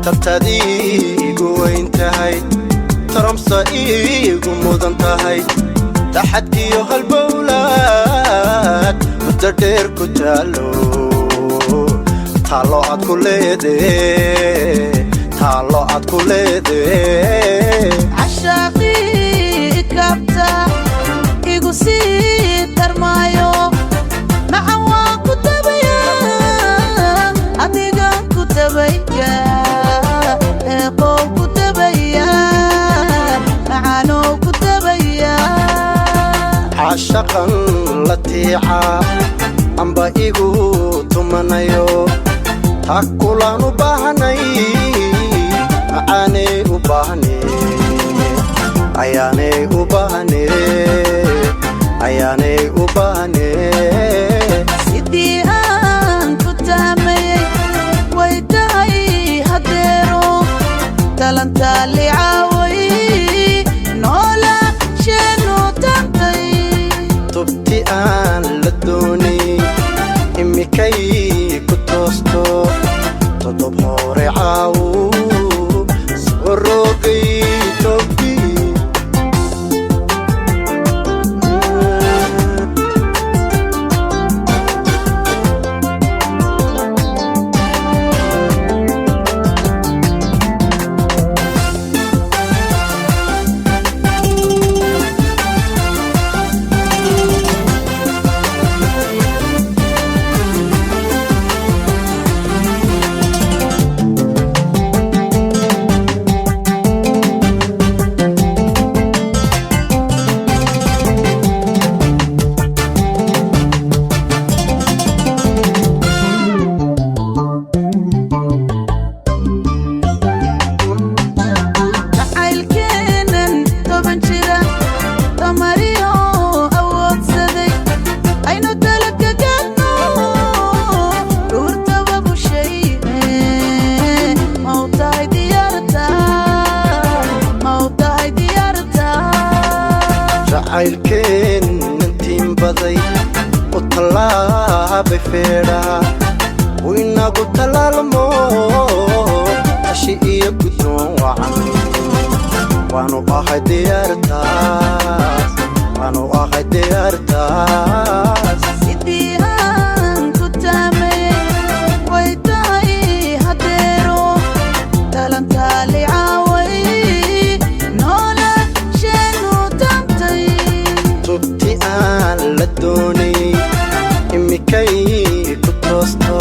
تبتديقو وينتهي ترمسو إيقو مدنتهي تحديو هالبولاد مدردير كتالو تالو عد كليدي تالو عد كليدي عشاقي كابتا إيقو سيتر مايو معوا كتبيا أديقا كتبيا إيقو كتبيا معانو كتبيا عشقا لطيعا أمبا إيقو تمنيو تاكولان وباهني معاني وباهني Ayaan ubahane Ayaan ubahane sidii aan ku taamayay way tahay hadeero talanta licaaway noola sheeno tantay tubti aan la dooni imikay ku toosto todob hore caawu soo rogay tobti عيلكين ننتين بضي وطلع بفيرا وإنا قلت للموت أشيئي قدون وعني وانو آخي ديارتاس وانو آخي ديارتاس sidii aan ku taamayay way tahay hadeero talanta licaaway noola sheeno tantay tubti aan la dooni imikay ku toosto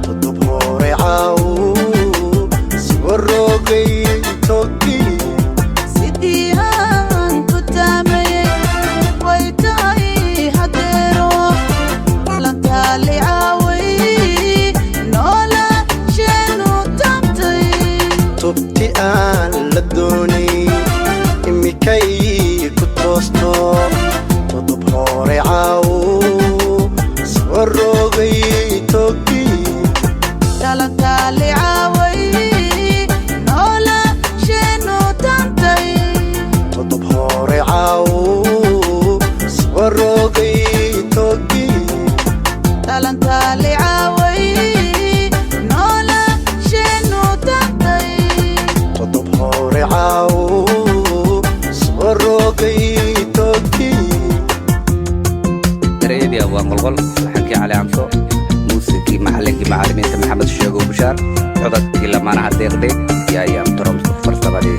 todob hore caawu soo rogay togi sidii aan ku taamayay way tahay hadeero talanta licaaway noola sheeno tantay tubti aan la dooni imikay ku toosto todob hore caawu soo rogay togi talanta licaaway noola sheeno tantay todob hore caawu soo rogay togi talanta licaaway noola sheeno tantay todob hore caawu soo rogay togi دريدي أبو قلقل حكي على عمسو موسيقي محلي معلمين محمد الشيخ وبشار عضت كل ما أنا هديق ديق يا أيام ترمسو فرصة بدي